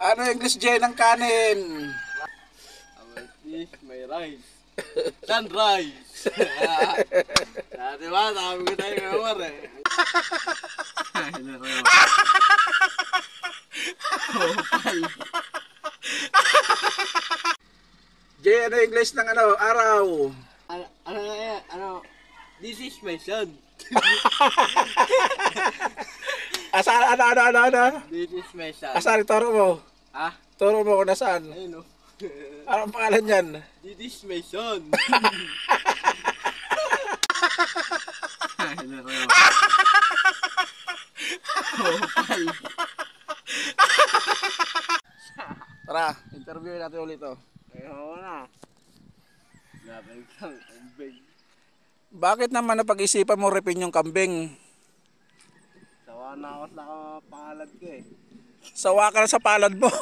Ano English J ng kanin? May rice. Sunrise. Diba? Sabi ko tayo ngayon eh. J, ano English ng ano, araw? This is my son. Ano? This is my son. Asan, turo mo? Ah? Turo mo kung nasaan. Ayun o. Anong pangalan yan? This is my son. Tara, interview natin ulit to. Ayoko na. Labay kang kambing. Bakit naman napag-isipan mo ripin yung kambing? Sawa na ako sa pangalan ko eh. Sawa ka na sa palad mo.